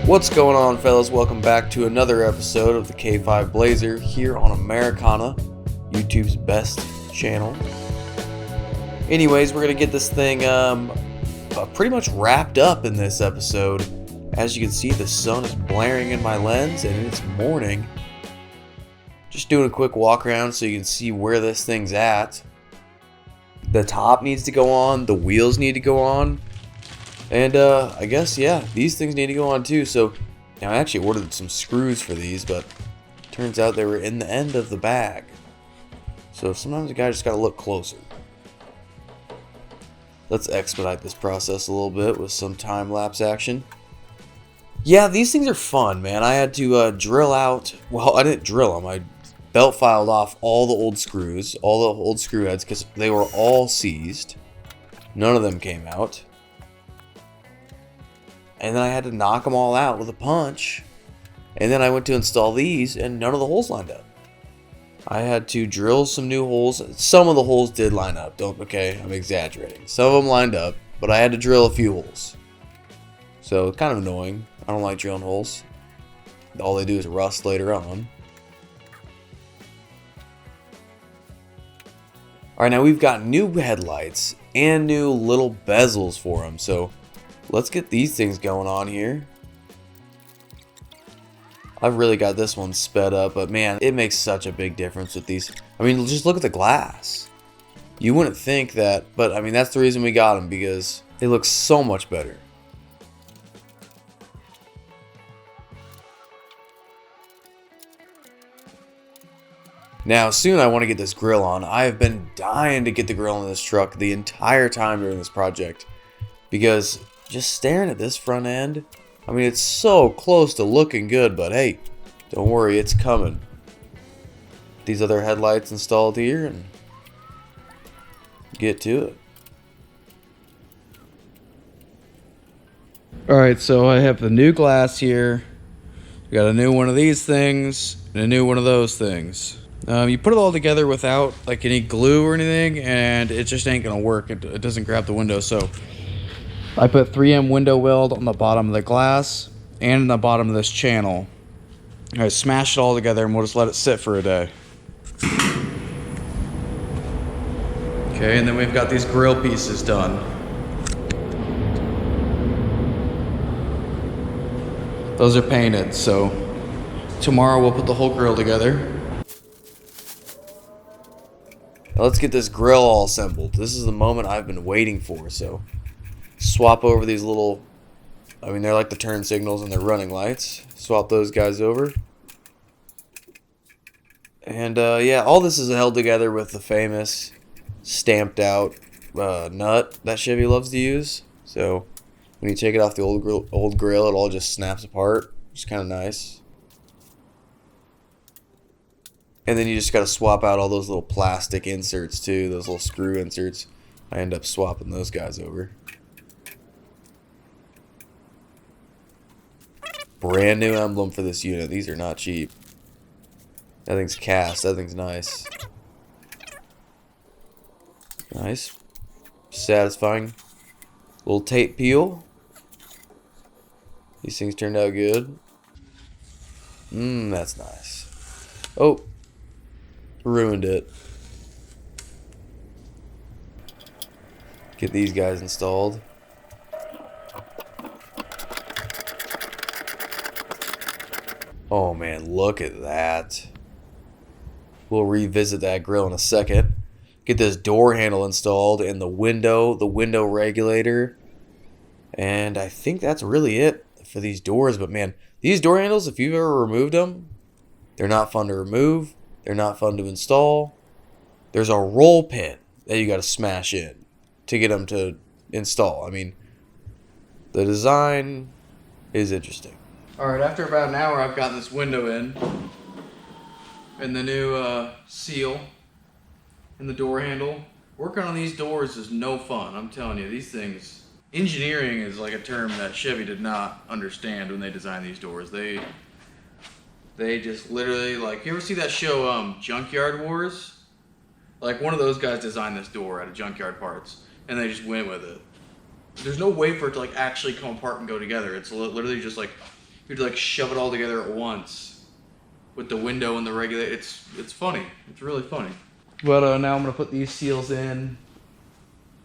What's going on, fellas? Welcome back to another episode of the K5 Blazer here on Americana, YouTube's best channel. Anyways, we're going to get this thing pretty much wrapped up in this episode. As you can see, the sun is blaring in my lens and it's morning. Just doing a quick walk around so you can see where this thing's at. The top needs to go on, the wheels need to go on. And I guess, yeah, these things need to go on too. So now I actually ordered some screws for these, but turns out they were in the end of the bag. So sometimes the guy just got to look closer. Let's expedite this process a little bit with some time-lapse action. Yeah, these things are fun, man. I had to drill out, well, I didn't drill them. I belt filed off all the old screws, all the old screw heads, because they were all seized. None of them came out. And then I had to knock them all out with a punch. And then I went to install these and none of the holes lined up. I had to drill some new holes. Some of the holes did line up. Okay, I'm exaggerating. Some of them lined up, but I had to drill a few holes. So kind of annoying. I don't like drilling holes. All they do is rust later on. Alright, now we've got new headlights and new little bezels for them. So let's get these things going on here. I've really got this one sped up, but man, it makes such a big difference with these. I mean, just look at the glass. You wouldn't think that, but I mean, that's the reason we got them, because it looks so much better. Now, soon I want to get this grill on. I have been dying to get the grill on this truck the entire time during this project, because just staring at this front end, I mean, it's so close to looking good, but hey, don't worry, it's coming. These other headlights installed here and get to it. Alright, so I have the new glass here. We got a new one of these things and a new one of those things. You put it all together without like any glue or anything, and it just ain't gonna work. It doesn't grab the window, so I put 3M window weld on the bottom of the glass and in the bottom of this channel. I smashed it all together and we'll just let it sit for a day. Okay, and then we've got these grill pieces done. Those are painted, so tomorrow we'll put the whole grill together. Now let's get this grill all assembled. This is the moment I've been waiting for, so swap over these little, I mean, they're like the turn signals and they're running lights. Swap those guys over. And yeah, all this is held together with the famous stamped out nut that Chevy loves to use. So when you take it off the old grill, it all just snaps apart. It's kind of nice. And then you just got to swap out all those little plastic inserts too, those little screw inserts. I end up swapping those guys over. Brand new emblem for this unit. These are not cheap. That thing's cast. That thing's nice. Nice. Satisfying. Little tape peel. These things turned out good. That's nice. Oh. Ruined it. Get these guys installed. Oh man, look at that. We'll revisit that grill in a second. Get this door handle installed and the window regulator. And I think that's really it for these doors. But man, these door handles, if you've ever removed them, they're not fun to remove. They're not fun to install. There's a roll pin that you got to smash in to get them to install. I mean, the design is interesting. Alright, after about an hour I've gotten this window in. And the new seal. And the door handle. Working on these doors is no fun, I'm telling you. These things, engineering is like a term that Chevy did not understand when they designed these doors. They just literally, like, you ever see that show Junkyard Wars? Like, one of those guys designed this door out of junkyard parts, and they just went with it. There's no way for it to, like, actually come apart and go together. It's literally just, like, You'd like shove it all together at once with the window and the regulator. It's funny. It's really funny. But now I'm gonna put these seals in,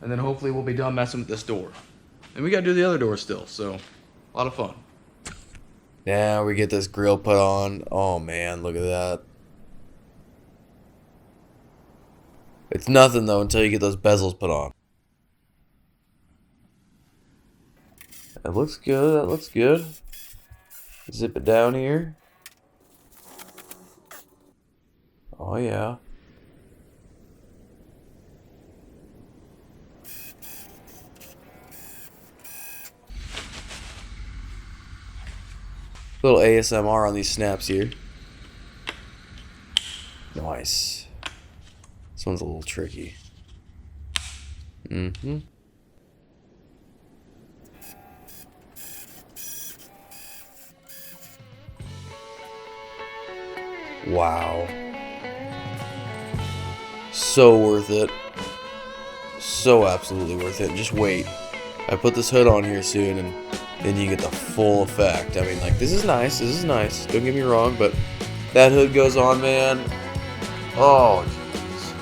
and then hopefully we'll be done messing with this door. And we gotta do the other door still, so a lot of fun. Now we get this grill put on. Oh man, look at that. It's nothing though until you get those bezels put on. That looks good, that looks good. Zip it down here. Oh yeah. Little ASMR on these snaps here. Nice. This one's a little tricky. Mm-hmm. Wow. So worth it. So absolutely worth it. Just wait. I put this hood on here soon and then you get the full effect. I mean, like, this is nice. This is nice. Don't get me wrong, but that hood goes on, man. Oh, jeez.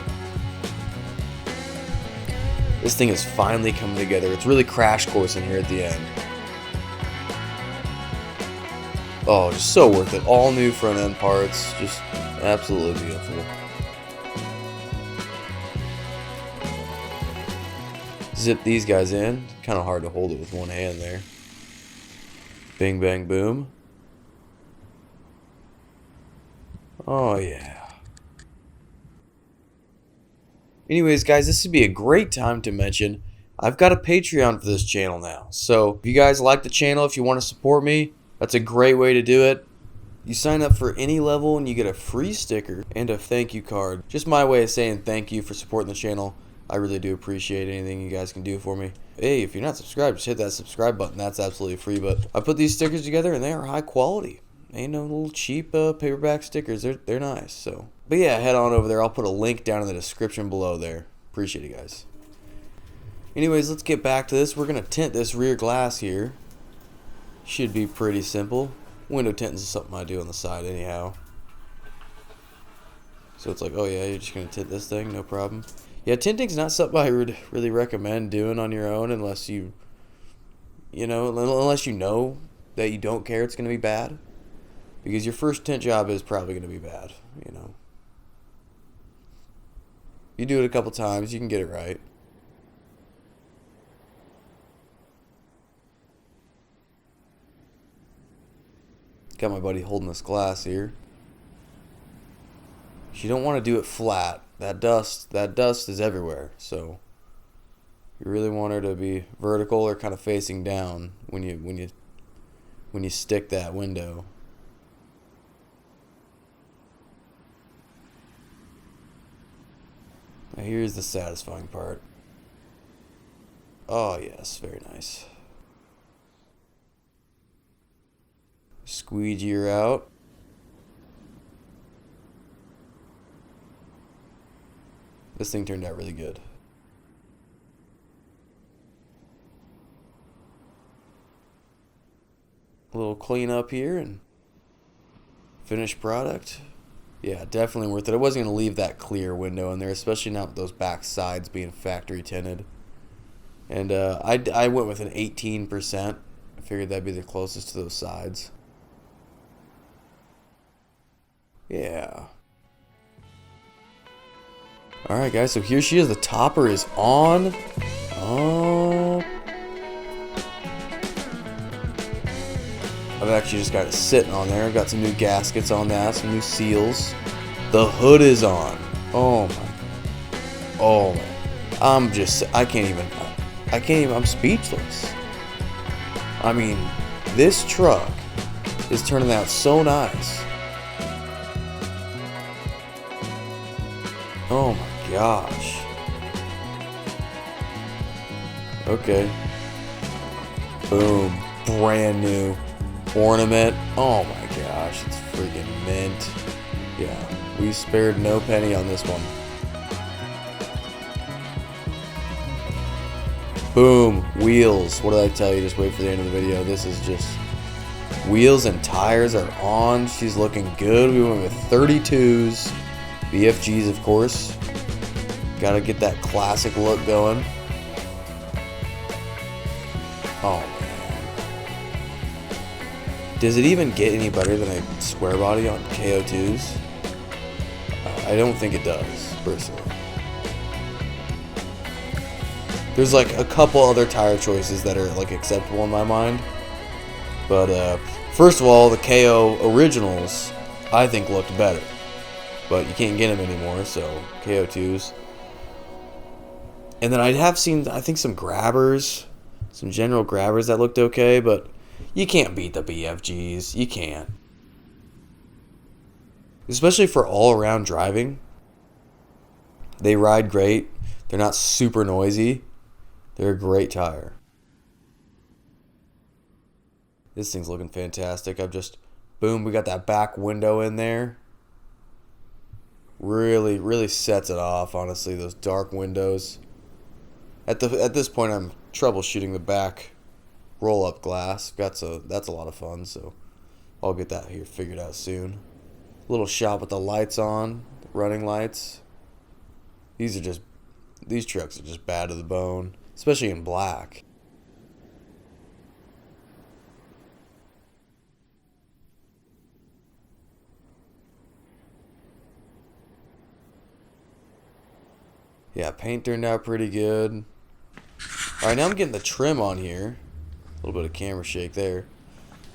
This thing is finally coming together. It's really crash coursing here at the end. Oh, just so worth it. All new front end parts. Just absolutely beautiful. Zip these guys in. Kind of hard to hold it with one hand there. Bing, bang, boom. Oh, yeah. Anyways, guys, this would be a great time to mention I've got a Patreon for this channel now. So if you guys like the channel, if you want to support me, that's a great way to do it. You sign up for any level and you get a free sticker and a thank you card. Just my way of saying thank you for supporting the channel. I really do appreciate anything you guys can do for me. Hey, if you're not subscribed, just hit that subscribe button. That's absolutely free. But I put these stickers together and they are high quality. Ain't no little cheap paperback stickers. They're nice. So, but yeah, head on over there. I'll put a link down in the description below there. Appreciate it, guys. Anyways, let's get back to this. We're gonna tint this rear glass here. Should be pretty simple. Window tinting is something I do on the side anyhow. So it's like, oh yeah, you're just gonna tint this thing, no problem. Yeah, tinting's not something I would really recommend doing on your own unless unless you know that you don't care it's gonna be bad. Because your first tint job is probably gonna be bad, you know. You do it a couple times, you can get it right. Got my buddy holding this glass here. You don't want to do it flat. That dust is everywhere. So you really want her to be vertical or kind of facing down when you stick that window. Now here's the satisfying part. Oh yes, very nice. Squeegee her out. This thing turned out really good. A little cleanup here and finished product. Yeah, definitely worth it. I wasn't going to leave that clear window in there, especially not with those back sides being factory tinted. And I went with an 18%. I figured that'd be the closest to those sides. Yeah. Alright guys, so here she is. The topper is on. Oh. I've actually just got it sitting on there. I've got some new gaskets on that, some new seals. The hood is on. Oh my. Oh my. I can't even, I'm speechless. I mean, this truck is turning out so nice. Oh my gosh. Okay. Boom. Brand new ornament. Oh my gosh. It's freaking mint. Yeah. We spared no penny on this one. Boom. Wheels. What did I tell you? Just wait for the end of the video. This is just Wheels and tires are on. She's looking good. We went with 32s. BFGs, of course. Gotta get that classic look going. Oh, man. Does it even get any better than a square body on KO2s? I don't think it does, personally. There's like a couple other tire choices that are like acceptable in my mind. But first of all, the KO originals I think looked better. But you can't get them anymore, so KO2s. And then I have seen, I think, some grabbers, some general grabbers that looked okay, but you can't beat the BFGs. You can't. Especially for all-around driving. They ride great. They're not super noisy. They're a great tire. This thing's looking fantastic. Boom, we got that back window in there. Really, really sets it off, honestly, those dark windows. At this point, I'm troubleshooting the back roll-up glass. That's a lot of fun, so I'll get that here figured out soon. Little shot with the lights on, the running lights. These trucks are just bad to the bone, especially in black. Yeah, paint turned out pretty good. Alright, now I'm getting the trim on here. A little bit of camera shake there.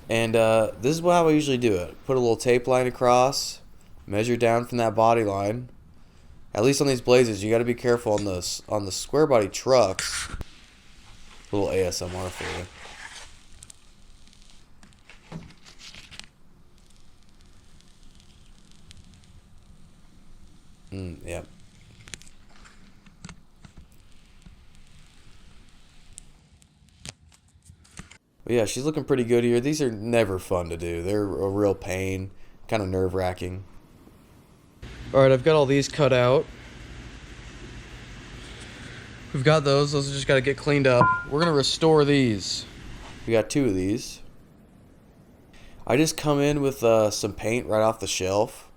And this is how I usually do it. Put a little tape line across, measure down from that body line. At least on these Blazers, you got to be careful on the square body trucks. A little ASMR for you. Yep. But yeah, she's looking pretty good here. These are never fun to do. They're a real pain, kind of nerve-wracking. Alright, I've got all these cut out. We've got those. Those just got to get cleaned up. We're going to restore these. We got 2 of these. I just come in with some paint right off the shelf.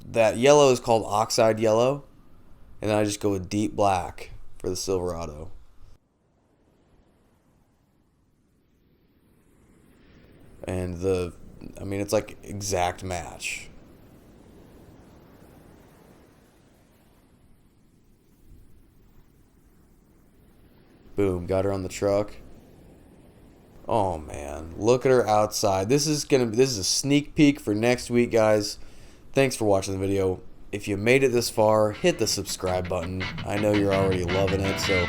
That yellow is called oxide yellow. And then I just go with deep black for the Silverado. And it's like exact match. Boom, got her on the truck. Oh man, look at her outside. This is a sneak peek for next week, guys. Thanks for watching the video. If you made it this far, hit the subscribe button. I know you're already loving it, so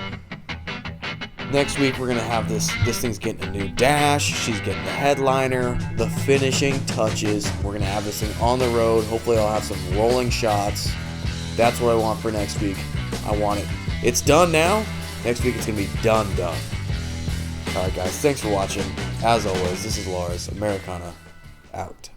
next week we're gonna have this thing's getting a new dash, she's getting the headliner, the finishing touches. We're gonna have this thing on the road. Hopefully I'll have some rolling shots. That's what I want for next week. I want it. It's done now. Next week it's gonna be done. Alright guys, thanks for watching. As always, this is Lars, Americana, out.